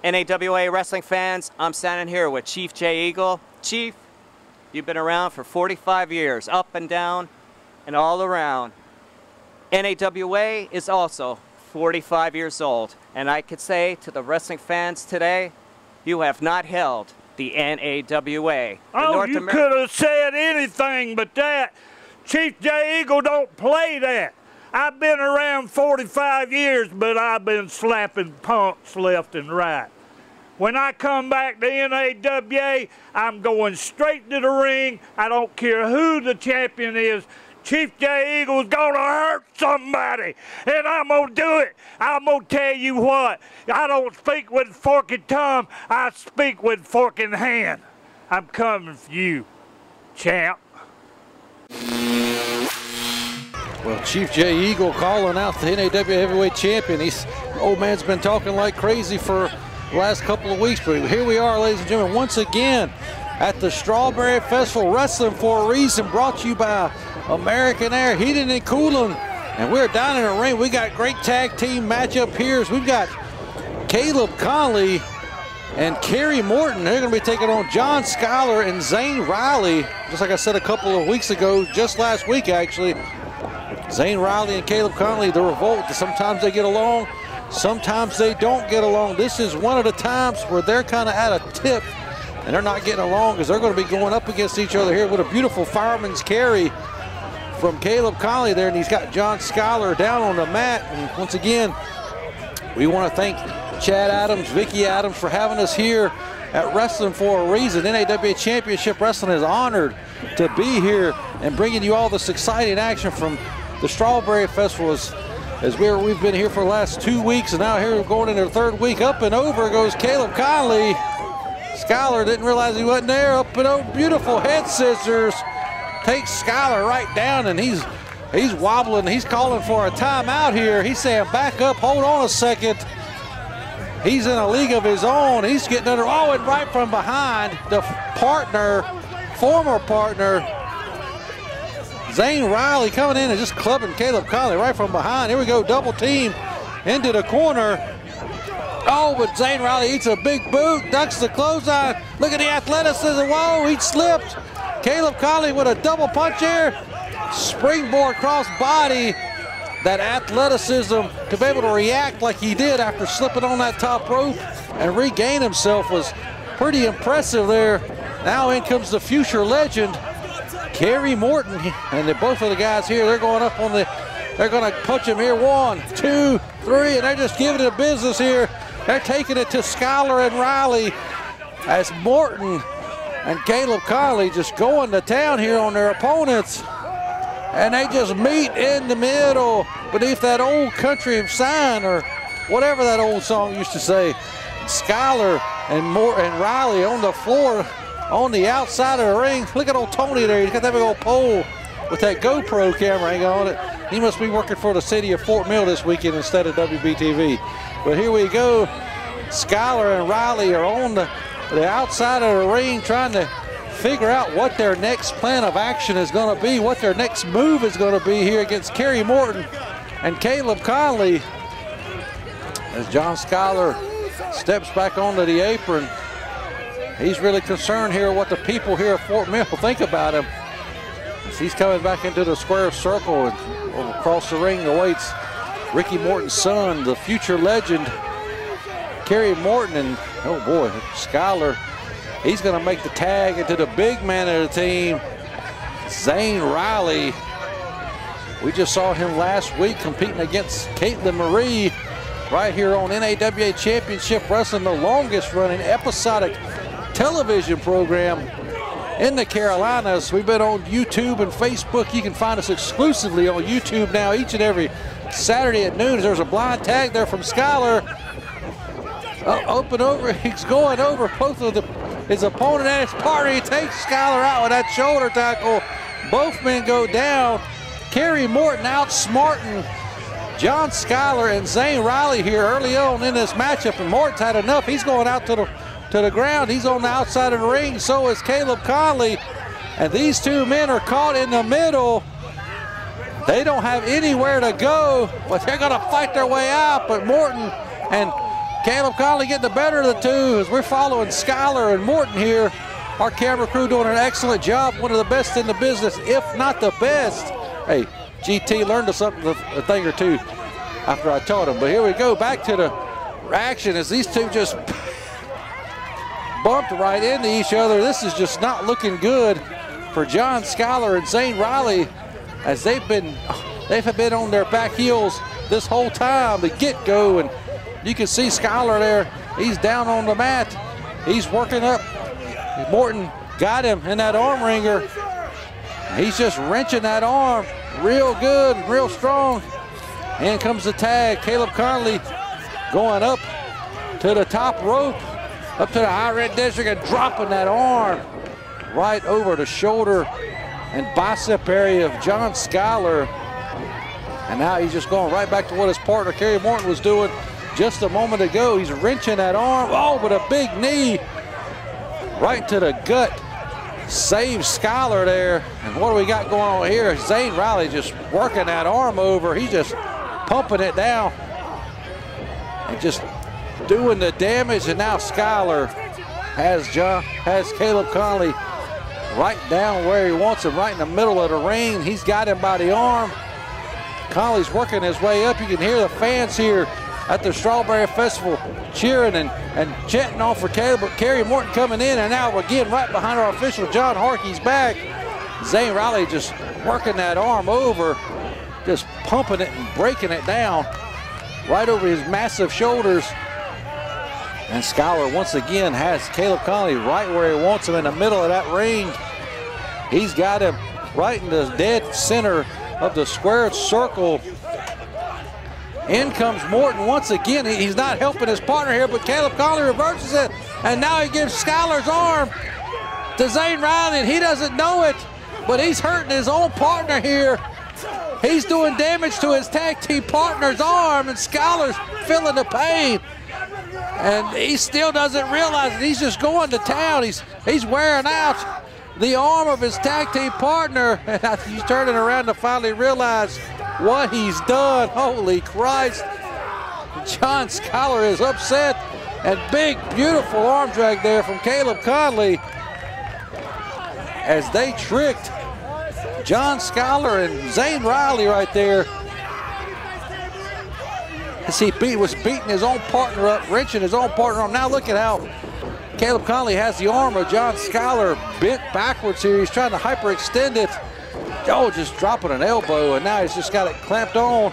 NAWA wrestling fans, I'm standing here with Chief Jay Eagle. Chief, you've been around for 45 years, up and down and all around. NAWA is also 45 years old, and I could say to the wrestling fans today, you have not held the NAWA. Oh, you could have said anything but that. Chief Jay Eagle don't play that. I've been around 45 years, but I've been slapping punks left and right. When I come back to NAWA, I'm going straight to the ring. I don't care who the champion is. Chief Jay Eagle's gonna hurt somebody, and I'm gonna do it. I'm gonna tell you what, I don't speak with fork and tongue, I speak with fork and hand. I'm coming for you, champ. Well, Chief Jay Eagle calling out the NAWA heavyweight champion. Old man's been talking like crazy for the last couple of weeks, but here we are, ladies and gentlemen, once again at the Strawberry Festival, Wrestling for a Reason, brought to you by American Air Heating and Cooling. And we're down in the ring. We got great tag team matchup here. We've got Caleb Konley and Kerry Morton. They're going to be taking on John Skyler and Zane Riley. Just like I said a couple of weeks ago, just last week actually. Zane Riley and Caleb Konley, the Revolt. Sometimes they get along, sometimes they don't get along. This is one of the times where they're kind of at a tip and they're not getting along, because they're going to be going up against each other here with a beautiful fireman's carry from Caleb Konley there, and he's got John Skyler down on the mat. And once again, we want to thank Chad Adams, Vicky Adams for having us here at Wrestling for a Reason. NAWA Championship Wrestling is honored to be here and bringing you all this exciting action from the Strawberry Festival as we've been here for the last 2 weeks, and now here we're going into the third week. Up and over goes Caleb Konley. Skyler didn't realize he wasn't there. Up and over, beautiful head scissors. Takes Skyler right down, and he's wobbling. He's calling for a timeout here. He's saying, back up, hold on a second. He's in a league of his own. He's getting under, oh, and right from behind, the partner, former partner, Zane Riley coming in and just clubbing Caleb Konley right from behind. Here we go, double team into the corner. Oh, but Zane Riley eats a big boot, ducks the clothesline. Look at the athleticism, whoa, he slipped. Caleb Konley with a double punch here. Springboard cross body. That athleticism to be able to react like he did after slipping on that top rope and regain himself was pretty impressive there. Now in comes the future legend, Kerry Morton. And both of the guys here, they're going up on they're going to punch him here. 1, 2, 3, and they're just giving it business here. They're taking it to Skyler and Riley as Morton and Caleb Konley just going to town here on their opponents. And they just meet in the middle beneath that old country sign, or whatever that old song used to say. Skyler and Riley on the floor on the outside of the ring. Look at old Tony there. He's got that big old pole with that GoPro camera hanging on it. He must be working for the city of Fort Mill this weekend instead of WBTV. But here we go. Skyler and Riley are on the outside of the ring trying to figure out what their next plan of action is going to be, what their next move is going to be here against Kerry Morton and Caleb Konley. As John Skyler steps back onto the apron, he's really concerned here what the people here at Fort Mill think about him. As he's coming back into the square circle, and across the ring awaits Ricky Morton's son, the future legend, Kerry Morton. And oh boy, Skyler, he's going to make the tag into the big man of the team, Zane Riley. We just saw him last week competing against Caitlin Marie right here on NAWA Championship Wrestling, the longest running episodic television program in the Carolinas. We've been on YouTube and Facebook. You can find us exclusively on YouTube now each and every Saturday at noon. There's a blind tag there from Skyler. Open over, he's going over both of his opponent and his partner. He takes Skyler out with that shoulder tackle. Both men go down. Kerry Morton outsmarting John Skyler and Zane Riley here early on in this matchup, and Morton's had enough. He's going out to the ground. He's on the outside of the ring. So is Caleb Konley, and these two men are caught in the middle. They don't have anywhere to go, but they're going to fight their way out. But Morton and Caleb Konley getting the better of the two as we're following Skyler and Morton here. Our camera crew doing an excellent job, one of the best in the business, if not the best. Hey, GT learned something, a thing or two after I taught him. But here we go, back to the action as these two just bumped right into each other. This is just not looking good for John Skyler and Zane Riley as they've been on their back heels this whole time, the get-go, and you can see Skyler there. He's down on the mat. He's working up. Morton got him in that arm wringer. He's just wrenching that arm real good, real strong. In comes the tag. Caleb Konley going up to the top rope, up to the high red district and dropping that arm right over the shoulder and bicep area of John Skyler. And now he's just going right back to what his partner Kerry Morton was doing just a moment ago. He's wrenching that arm, oh, with a big knee right to the gut. Saves Skyler there. And what do we got going on here? Zane Riley just working that arm over. He's just pumping it down and just doing the damage. And now Skyler has Caleb Konley right down where he wants him, right in the middle of the ring. He's got him by the arm. Konley's working his way up. You can hear the fans here at the Strawberry Festival cheering and chanting on for Kerry Morton coming in, and now again right behind our official John Harkey's back. Zane Riley just working that arm over, just pumping it and breaking it down right over his massive shoulders. And Skyler once again has Caleb Konley right where he wants him in the middle of that ring. He's got him right in the dead center of the squared circle. In comes Morton once again. He's not helping his partner here, but Caleb Konley reverses it, and now he gives Skyler's arm to Zane Riley, and he doesn't know it, but he's hurting his own partner here. He's doing damage to his tag team partner's arm, and Skyler's feeling the pain. And he still doesn't realize it. He's just going to town. He's wearing out the arm of his tag team partner. And he's turning around to finally realize what he's done. Holy Christ. John Skyler is upset. And big, beautiful arm drag there from Caleb Konley as they tricked John Skyler and Zane Riley right there. As he was beating his own partner up, wrenching his own partner up. Now look at how Caleb Konley has the arm of John Skyler bent backwards here. He's trying to hyperextend it. Oh, just dropping an elbow, and now he's just got it clamped on.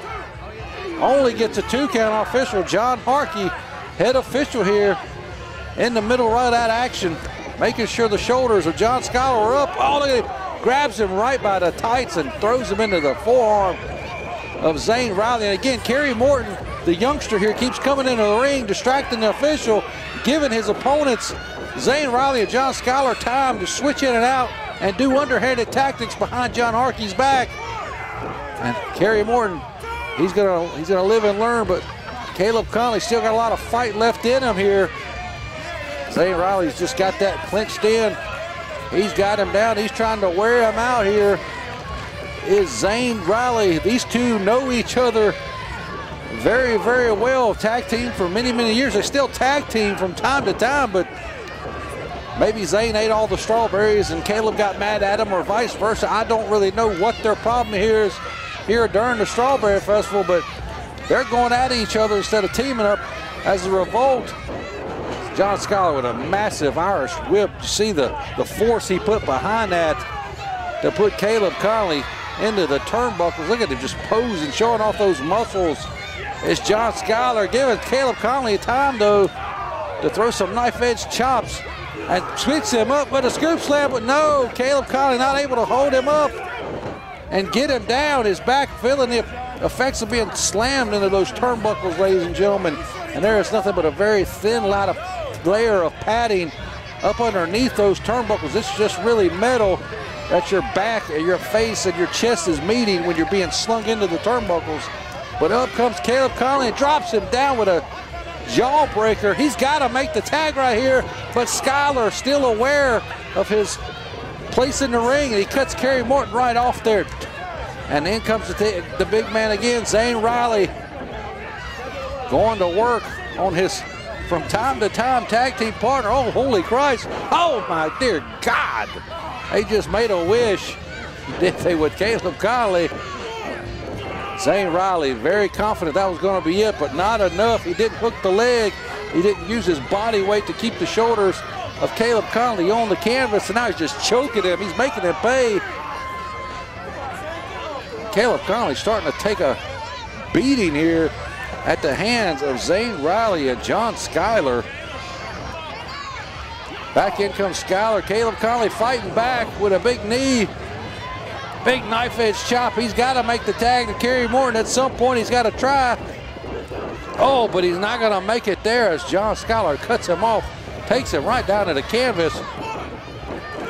Only gets a 2 count. Our official, John Harkey, head official here in the middle right of that action, making sure the shoulders of John Skyler are up. Oh, look at him. Grabs him right by the tights and throws him into the forearm of Zane Riley. And again, Kerry Morton, the youngster here, keeps coming into the ring, distracting the official, giving his opponents, Zane Riley and John Skyler, time to switch in and out and do underhanded tactics behind John Harkey's back. And Kerry Morton, he's gonna live and learn, but Caleb Konley still got a lot of fight left in him here. Zane Riley's just got that clinched in. He's got him down. He's trying to wear him out here. Is Zane Riley. These two know each other very, very well. Tag team for many, many years. They still tag team from time to time, but maybe Zane ate all the strawberries and Caleb got mad at him, or vice versa. I don't really know what their problem here is here during the Strawberry Festival, but they're going at each other instead of teaming up as a revolt. John Skyler with a massive Irish whip. You see the force he put behind that to put Caleb Konley into the turnbuckles. Look at him just posing, showing off those muscles. It's John Skyler giving Caleb Konley time, though, to throw some knife-edge chops and switch him up with a scoop slam, but no, Caleb Konley not able to hold him up and get him down. His back feeling the effects of being slammed into those turnbuckles, ladies and gentlemen. And there is nothing but a very thin layer of padding up underneath those turnbuckles. This is just really metal that your back, your face, and your chest is meeting when you're being slung into the turnbuckles. But up comes Caleb Konley and drops him down with a jawbreaker. He's got to make the tag right here, but Skyler still aware of his place in the ring, and he cuts Kerry Morton right off there. And in comes the big man again, Zane Riley, going to work on his from time to time tag team partner. Oh, holy Christ. Oh, my dear God. They just made a wish, did they, with Caleb Konley. Zane Riley very confident that was going to be it, but not enough. He didn't hook the leg. He didn't use his body weight to keep the shoulders of Caleb Konley on the canvas, and now he's just choking him. He's making him pay. Caleb Konley starting to take a beating here at the hands of Zane Riley and John Skyler. Back in comes Skyler. Caleb Konley fighting back with a big knee. Big knife edge chop. He's got to make the tag to Kerry Morton. At some point, he's got to try. Oh, but he's not going to make it there as John Skyler cuts him off, takes him right down to the canvas.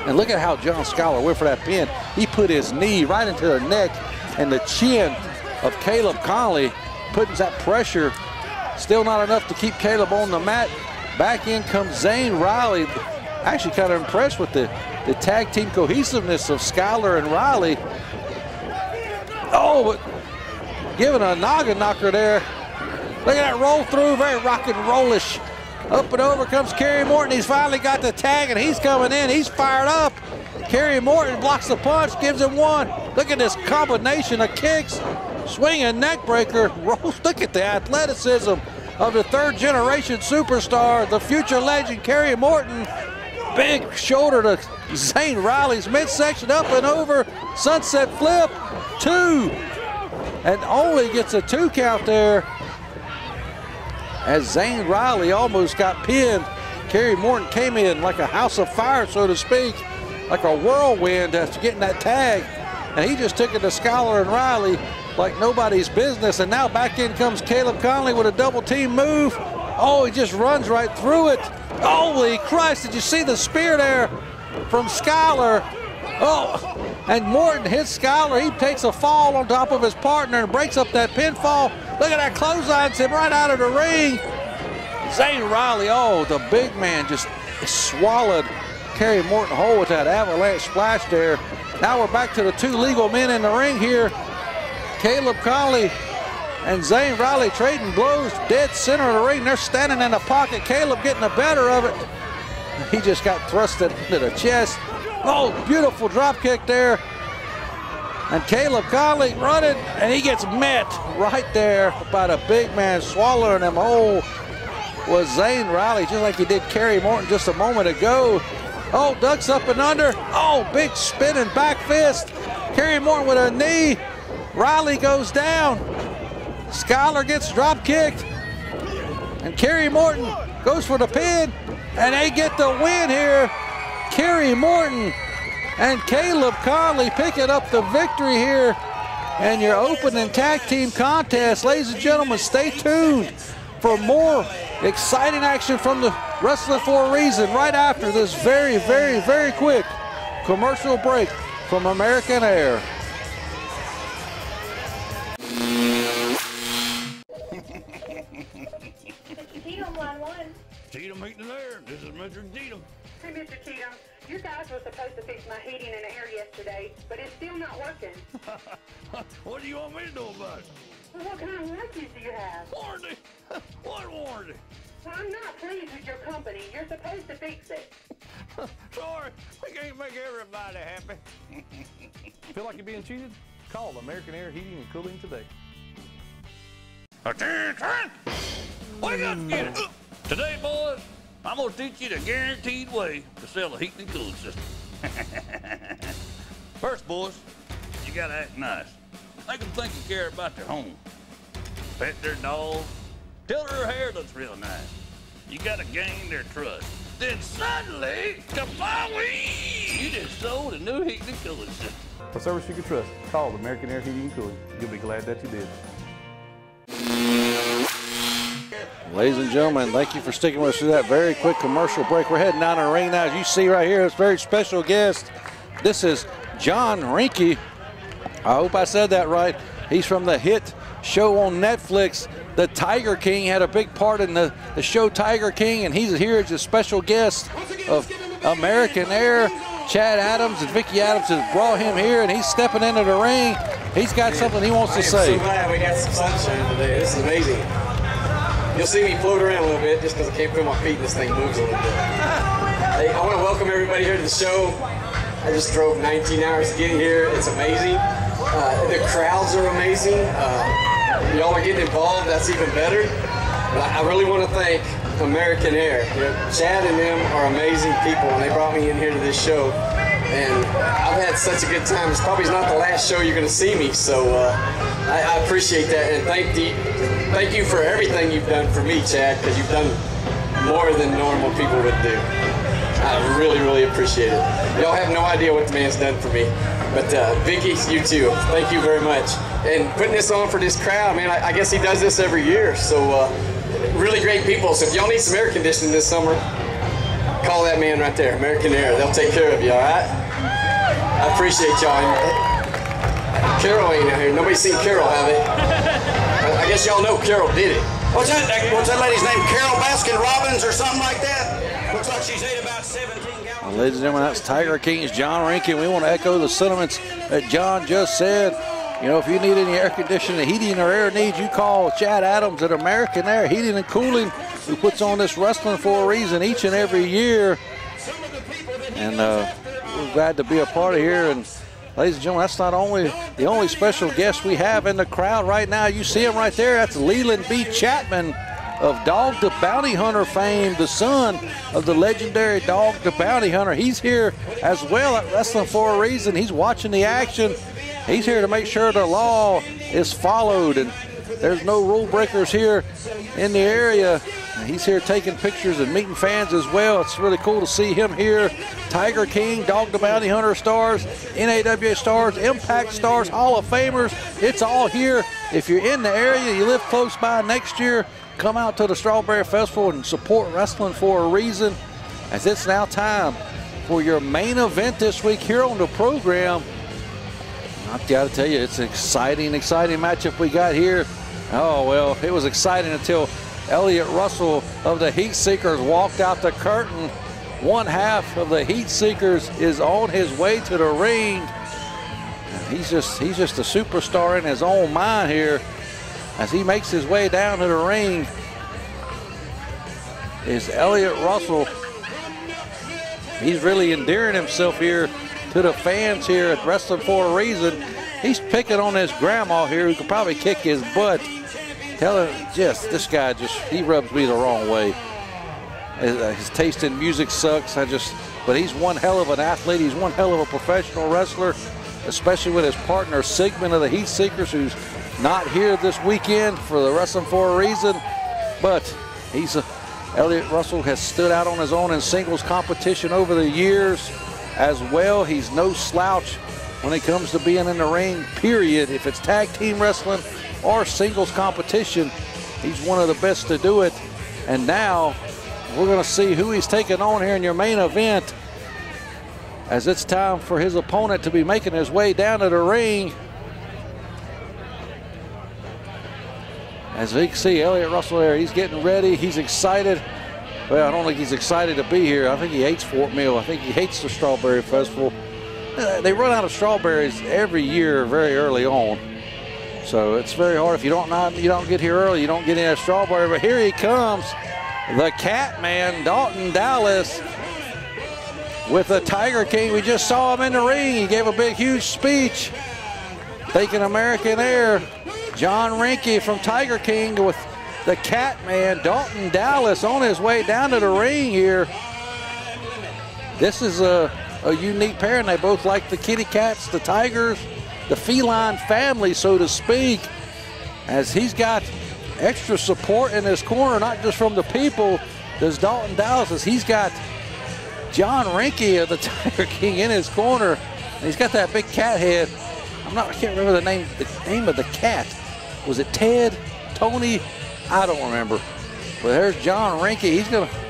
And look at how John Skyler went for that pin. He put his knee right into the neck and the chin of Caleb Konley, putting that pressure. Still not enough to keep Caleb on the mat. Back in comes Zane Riley. Actually kind of impressed with the tag team cohesiveness of Skyler and Riley. Oh, but giving a noggin knocker there. Look at that roll through, very rock and rollish. Up and over comes Kerry Morton. He's finally got the tag and he's coming in. He's fired up. Kerry Morton blocks the punch, gives him one. Look at this combination of kicks. Swinging neck breaker. Rolls. Look at the athleticism of the third generation superstar, the future legend Kerry Morton. Big shoulder to Zane Riley's midsection, up and over. Sunset flip, 2. And only gets a 2 count there, as Zane Riley almost got pinned. Kerry Morton came in like a house of fire, so to speak, like a whirlwind after getting that tag. And he just took it to Skyler and Riley like nobody's business. And now back in comes Caleb Konley with a double team move. Oh, he just runs right through it. Holy Christ, did you see the spear there from Skyler? Oh, and Morton hits Skyler. He takes a fall on top of his partner and breaks up that pinfall. Look at that clothesline, him right out of the ring. Zane Riley, oh, the big man just swallowed Kerry Morton whole with that avalanche splash there. Now we're back to the 2 legal men in the ring here. Caleb Konley and Zane Riley trading blows dead center of the ring. They're standing in the pocket. Caleb getting the better of it. He just got thrusted into the chest. Oh, beautiful drop kick there. And Caleb Konley running, and he gets met right there by the big man swallowing him whole. Was Zane Riley, just like he did Kerry Morton just a moment ago. Oh, ducks up and under. Oh, big spinning back fist. Kerry Morton with a knee. Riley goes down. Skyler gets drop kicked. And Kerry Morton goes for the pin. And they get the win here. Kerry Morton and Caleb Konley picking up the victory here. And your opening tag team contest. Ladies and gentlemen, stay tuned for more exciting action from the Wrestling for a Reason right after this very, very, very quick commercial break from American Air. Cheatham, line 1. Cheatham Heating and Air. This is Mr. Cheatham. Hey, Mr. Cheatham, your guys were supposed to fix my heating and air yesterday, but it's still not working. What do you want me to do about it? Well, what kind of warranties do you have? Warranty? What warranty? Well, I'm not pleased with your company. You're supposed to fix it. Sorry, we can't make everybody happy. Feel like you're being cheated? Call American Air Heating and Cooling today. Attention! Wake up and get it. Today, boys, I'm going to teach you the guaranteed way to sell a heating and cooling system. First, boys, you got to act nice. Make them think you care about their home. Pet their dog. Tell her hair looks real nice. You got to gain their trust. Then suddenly, kabawee! You just sold a new heating and cooling system. For service you can trust, call American Air Heating and Cooling. You'll be glad that you did. Ladies and gentlemen, thank you for sticking with us through that very quick commercial break. We're heading down to the ring now. As you see right here, this very special guest. This is John Reinke. I hope I said that right. He's from the hit show on Netflix, The Tiger King. Had a big part in the show Tiger King, and he's here as a special guest of American Air. Chad Adams and Vicky Adams has brought him here, and he's stepping into the ring. He's got something he wants to say. I'm so glad we got some sunshine today. This is amazing. You'll see me float around a little bit just because I can't feel my feet and this thing moves a little bit. Hey, I want to welcome everybody here to the show. I just drove 19 hours to get here. It's amazing. The crowds are amazing. Y'all are getting involved. That's even better. But I really want to thank American Air. Chad and them are amazing people, and they brought me in here to this show. And I've had such a good time. It's probably not the last show you're going to see me, so I appreciate that. And thank you for everything you've done for me, Chad, because you've done more than normal people would do. I really, really appreciate it. Y'all have no idea what the man's done for me. But Vicky, you too. Thank you very much. And putting this on for this crowd, man, I guess he does this every year. So really great people. So if y'all need some air conditioning this summer, call that man right there, American Air. They'll take care of you, all right? I appreciate y'all. Carol ain't out here. Nobody's seen Carol, have they? I guess y'all know Carol did it. What's that lady's name? Carol Baskin Robbins or something like that? Looks like she's ate about 17 gallons. Well, ladies and gentlemen, that's Tiger King's John Reinke. We want to echo the sentiments that John just said. You know, if you need any air conditioning, heating, or air needs, you call Chad Adams at American Air Heating and Cooling, who puts on this wrestling for a reason each and every year. And we're glad to be a part of here. And ladies and gentlemen, that's not only the only special guest we have in the crowd right now. You see him right there. That's Leland B Chapman of Dog the Bounty Hunter fame, the son of the legendary Dog the Bounty Hunter. He's here as well at Wrestling for a Reason. He's watching the action. He's here to make sure the law is followed and there's no rule breakers here in the area. He's here taking pictures and meeting fans as well. It's really cool to see him here. Tiger King, Dog the Bounty Hunter stars, NAWA stars, Impact stars, Hall of Famers. It's all here. If you're in the area, you live close by next year, come out to the Strawberry Festival and support Wrestling for a Reason, as it's now time for your main event this week here on the program. I've got to tell you, it's an exciting matchup we got here. Oh, well, it was exciting until Elliot Russell of the Heat Seekers walked out the curtain. One half of the Heat Seekers is on his way to the ring. He's just a superstar in his own mind here as he makes his way down to the ring. Is Elliot Russell. He's really endearing himself here to the fans here at Wrestling for a Reason. He's picking on his grandma here who could probably kick his butt. Tell him, this guy he rubs me the wrong way. His taste in music sucks. But he's one hell of an athlete. He's one hell of a professional wrestler, especially with his partner Sigmund of the Heat Seekers, who's not here this weekend for the Wrestling for a Reason. But Elliot Russell has stood out on his own in singles competition over the years as well. He's no slouch when it comes to being in the ring, period. If it's tag team wrestling or singles competition, he's one of the best to do it. And now we're going to see who he's taking on here in your main event, as it's time for his opponent to be making his way down to the ring. As you can see, Elliot Russell there, he's getting ready, he's excited. Well, I don't think he's excited to be here. I think he hates Fort Mill. I think he hates the Strawberry Festival. They run out of strawberries every year very early on. So it's very hard. If you don't get here early, you don't get any strawberry. But here he comes, the Cat Man, Dalton Dallas, with the Tiger King. We just saw him in the ring. He gave a big, huge speech, taking American Air. John Reinke from Tiger King with the Cat Man, Dalton Dallas, on his way down to the ring here. This is a unique pair, and they both like the kitty cats, the tigers, the feline family, so to speak, as he's got extra support in his corner, not just from the people. Does Dalton Dallas, as he's got John Reinke of the Tiger King in his corner, and he's got that big cat head. I can't remember the name of the cat. Was it Ted? Tony? I don't remember. But there's John Reinke.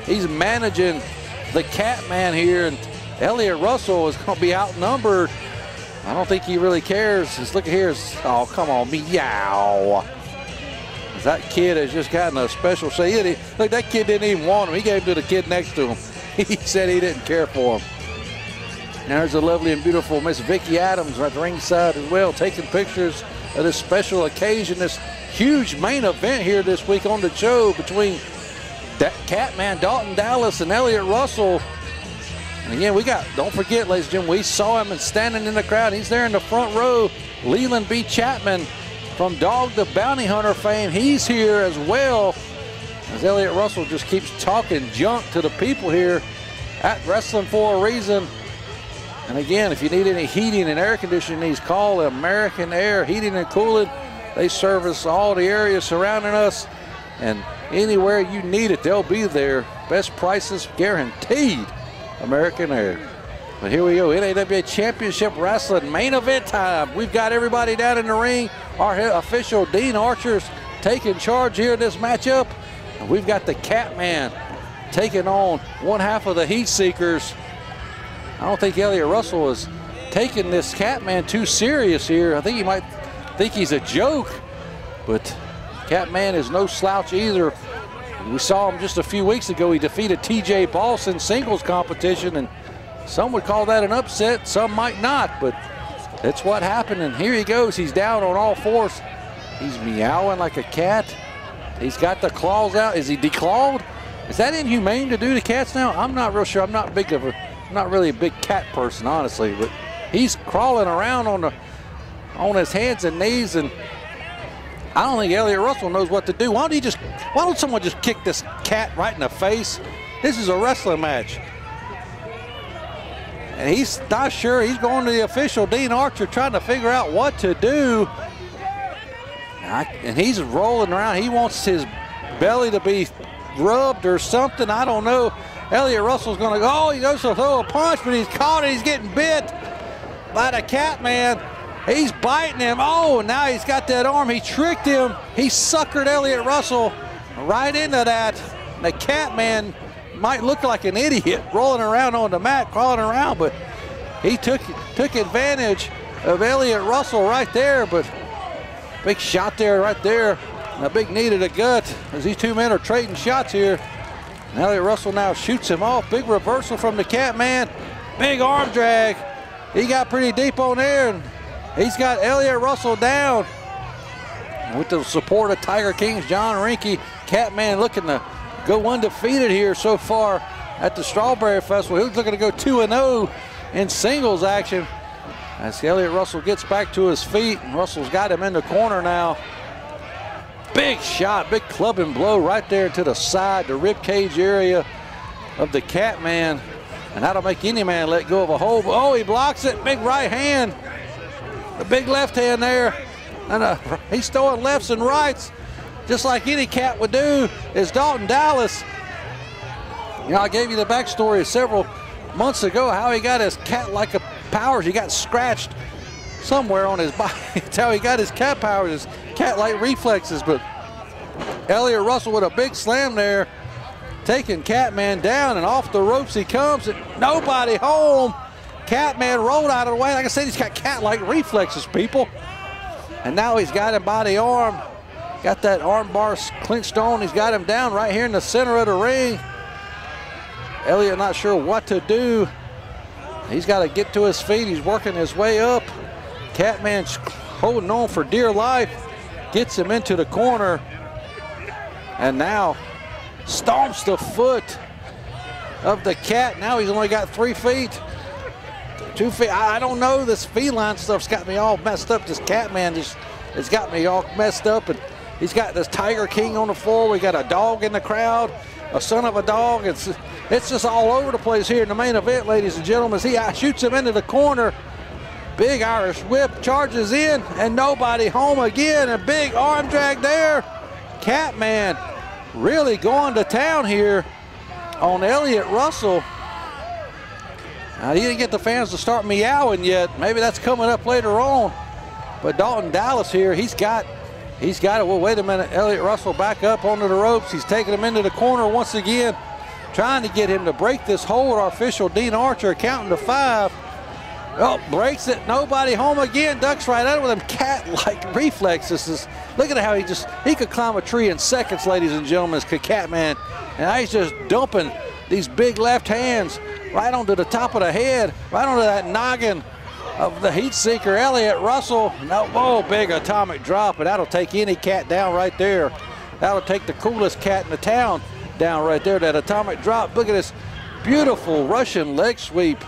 He's managing the Cat Man here, and Elliot Russell is going to be outnumbered. I don't think he really cares. Just look at here. Oh, come on, meow. That kid has just gotten a special say. Look, that kid didn't even want him. He gave him to the kid next to him. He said he didn't care for him. And there's the lovely and beautiful Miss Vicky Adams at the ringside as well, taking pictures of this special occasion, this huge main event here this week on the show between Catman Dalton Dallas and Elliot Russell. And again, don't forget, ladies and gentlemen, we saw him and standing in the crowd. He's there in the front row. Leland B Chapman from Dog the Bounty Hunter fame. He's here as well, as Elliot Russell just keeps talking junk to the people here at Wrestling for a Reason. And again, if you need any heating and air conditioning needs, call American Air Heating and Cooling. They service all the areas surrounding us, and anywhere you need it, they'll be there. Best prices guaranteed. American Air. But here we go, NAWA Championship Wrestling main event time. We've got everybody down in the ring. Our official Dean Archer's taking charge here in this matchup. And we've got the Catman taking on one half of the Heat Seekers. I don't think Elliot Russell is taking this Catman too serious here. I think he might think he's a joke, but Catman is no slouch either. We saw him just a few weeks ago. He defeated TJ Boss in singles competition, and some would call that an upset, some might not, but that's what happened. And here he goes. He's down on all fours. He's meowing like a cat. He's got the claws out. Is he declawed? Is that inhumane to do to cats now? I'm not real sure. I'm not really a big cat person, honestly, but he's crawling around on his hands and knees, and I don't think Elliot Russell knows what to do. Why don't someone just kick this cat right in the face? This is a wrestling match. And he's not sure. He's going to the official, Dean Archer, trying to figure out what to do. And he's rolling around. He wants his belly to be rubbed or something. I don't know. Elliot Russell's going to go. Oh, he goes to throw a punch, but he's caught and he's getting bit by the Catman. He's biting him. Oh, now he's got that arm. He tricked him. He suckered Elliot Russell right into that. The Catman might look like an idiot rolling around on the mat, crawling around, but he took advantage of Elliot Russell right there. But big shot there, right there. And a big knee to the gut as these two men are trading shots here. And Elliot Russell now shoots him off. Big reversal from the Catman. Big arm drag. He got pretty deep on there, and he's got Elliot Russell down. With the support of Tiger King's John Reinke, Catman looking to go undefeated here so far at the Strawberry Festival. He's looking to go 2-0 in singles action. As Elliot Russell gets back to his feet, and Russell's got him in the corner now. Big shot, big clubbing blow right there to the side, the rib cage area of the Catman. And that'll make any man let go of a hold. Oh, he blocks it, big right hand. The big left hand there. And he's throwing lefts and rights, just like any cat would do, is Dalton Dallas. You know, I gave you the backstory several months ago, how he got his cat-like powers. He got scratched somewhere on his body. That's how he got his cat powers, his cat-like reflexes. But Elliot Russell with a big slam there, taking Catman down, and off the ropes he comes, and nobody home. Catman rolled out of the way. Like I said, he's got cat-like reflexes, people. And now he's got him by the arm. Got that arm bar clinched on. He's got him down right here in the center of the ring. Elliot not sure what to do. He's got to get to his feet. He's working his way up. Catman's holding on for dear life. Gets him into the corner. And now stomps the foot of the cat. Now he's only got 3 feet. 2 feet. I don't know. This feline stuff's got me all messed up. This Catman just has got me all messed up. And he's got this Tiger King on the floor. We got a dog in the crowd, a son of a dog. It's just all over the place here in the main event, ladies and gentlemen. He shoots him into the corner. Big Irish whip, charges in, and nobody home again. A big arm drag there. Catman really going to town here on Elliot Russell. He didn't get the fans to start meowing yet. Maybe that's coming up later on. But Dalton Dallas here, he's got it. Well, wait a minute. Elliot Russell back up onto the ropes. He's taking him into the corner once again, trying to get him to break this hold. Our official Dean Archer counting to 5. Oh, breaks it. Nobody home again. Ducks right under with them cat-like reflexes. Look at how he could climb a tree in seconds, ladies and gentlemen, as Catman. And now he's just dumping these big left hands right onto the top of the head, right onto that noggin of the heat seeker, Elliot Russell. No, whoa, big atomic drop, and that'll take any cat down right there. That'll take the coolest cat in the town down right there, that atomic drop. Look at this beautiful Russian leg sweep.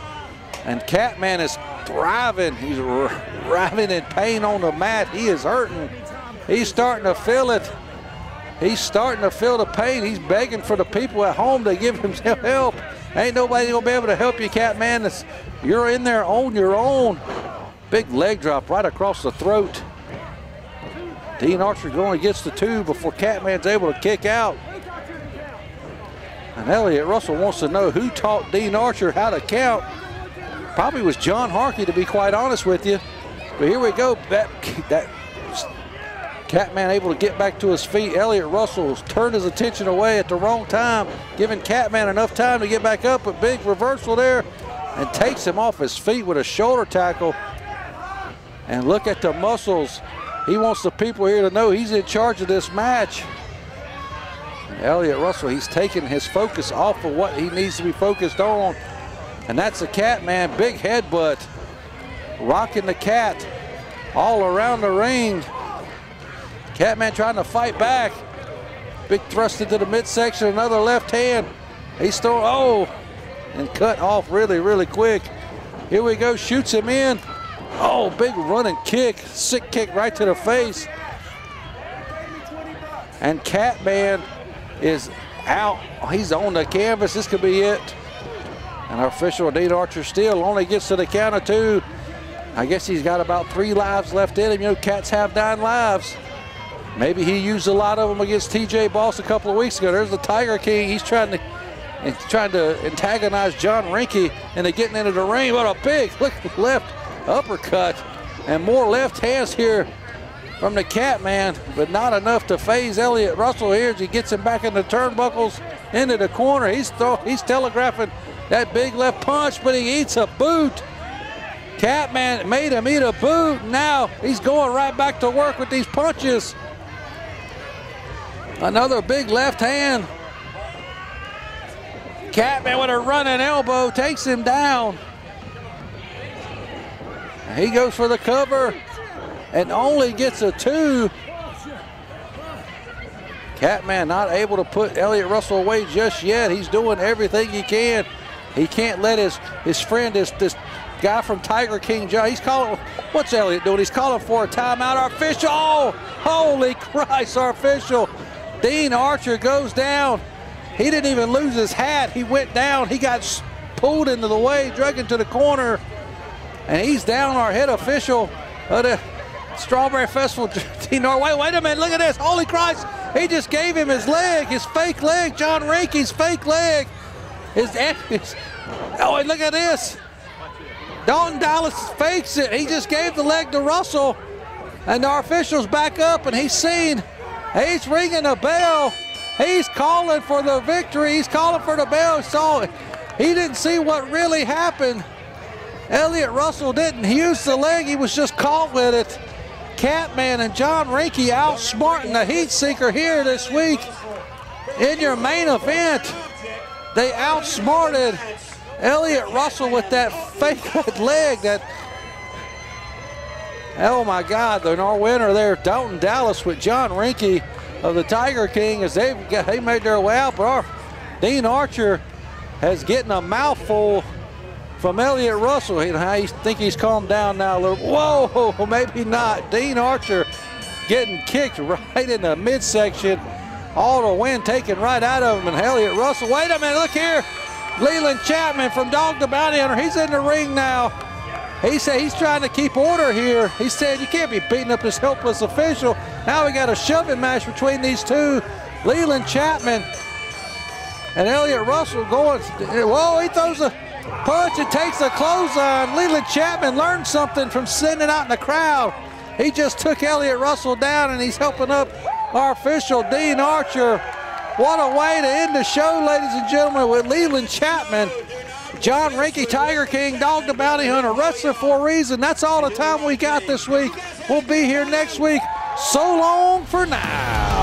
And Catman is thriving. He's writhing in pain on the mat. He is hurting. He's starting to feel it. He's starting to feel the pain. He's begging for the people at home to give him help. Ain't nobody gonna be able to help you, Catman. You're in there on your own. Big leg drop right across the throat. Dean Archer going against the 2 before Catman's able to kick out. And Elliot Russell wants to know who taught Dean Archer how to count. Probably was John Harkey, to be quite honest with you. But here we go. That Catman able to get back to his feet. Elliot Russell turned his attention away at the wrong time, giving Catman enough time to get back up. A big reversal there and takes him off his feet with a shoulder tackle. And look at the muscles. He wants the people here to know he's in charge of this match. And Elliot Russell, he's taking his focus off of what he needs to be focused on. And that's the Catman, big headbutt. Rocking the cat all around the ring. Catman trying to fight back. Big thrust into the midsection, another left hand. He's throwing, oh, and cut off really, really quick. Here we go, shoots him in. Oh, big running kick, sick kick right to the face. And Catman is out. He's on the canvas, this could be it. And our official, Dean Archer, still only gets to the count of 2. I guess he's got about 3 lives left in him. You know, cats have 9 lives. Maybe he used a lot of them against TJ Boss a couple of weeks ago. There's the Tiger King. He's trying to antagonize John Reinke into getting into the ring. What a big left uppercut. And more left hands here from the Catman, but not enough to phase Elliot Russell here as he gets him back in the turnbuckles into the corner. He's telegraphing that big left punch, but he eats a boot. Catman made him eat a boot. Now he's going right back to work with these punches. Another big left hand. Catman with a running elbow takes him down. He goes for the cover and only gets a 2. Catman not able to put Elliot Russell away just yet. He's doing everything he can. He can't let his friend, this guy from Tiger King, John, he's calling, what's Elliot doing? He's calling for a timeout. Our official, oh, holy Christ, our official. Dean Archer goes down. He didn't even lose his hat. He went down. He got pulled into the way, dragged into the corner, and he's down, our head official of the Strawberry Festival. Dean Archer, wait a minute, look at this. Holy Christ, he just gave him his leg, his fake leg, John Reinke's fake leg. Oh, and look at this. Dalton Dallas fakes it. He just gave the leg to Russell, and our official's back up, and he's seen. He's ringing a bell. He's calling for the victory. He's calling for the bell. He didn't see what really happened. Elliot Russell didn't use the leg. He was just caught with it. Catman and John Reinke outsmarting the heat seeker here this week. In your main event, they outsmarted Elliot Russell with that fake leg. Oh my God, our winner there, Dalton Dallas with John Reinke of the Tiger King, as they made their way out. But Dean Archer has getting a mouthful from Elliot Russell. I think he's calmed down now a little. Whoa, maybe not. Dean Archer getting kicked right in the midsection. All the wind taken right out of him. And Elliot Russell, wait a minute, look here. Leland Chapman from Dog the Bounty Hunter, he's in the ring now. He said he's trying to keep order here. He said you can't be beating up this helpless official. Now we got a shoving match between these two. Leland Chapman and Elliot Russell going. Whoa, he throws a punch and takes a clothesline. Leland Chapman learned something from sitting out in the crowd. He just took Elliot Russell down, and he's helping up our official, Dean Archer. What a way to end the show, ladies and gentlemen, with Leland Chapman. John Reinke, Tiger King, Dog the Bounty Hunter, wrestler for a reason. That's all the time we got this week. We'll be here next week. So long for now.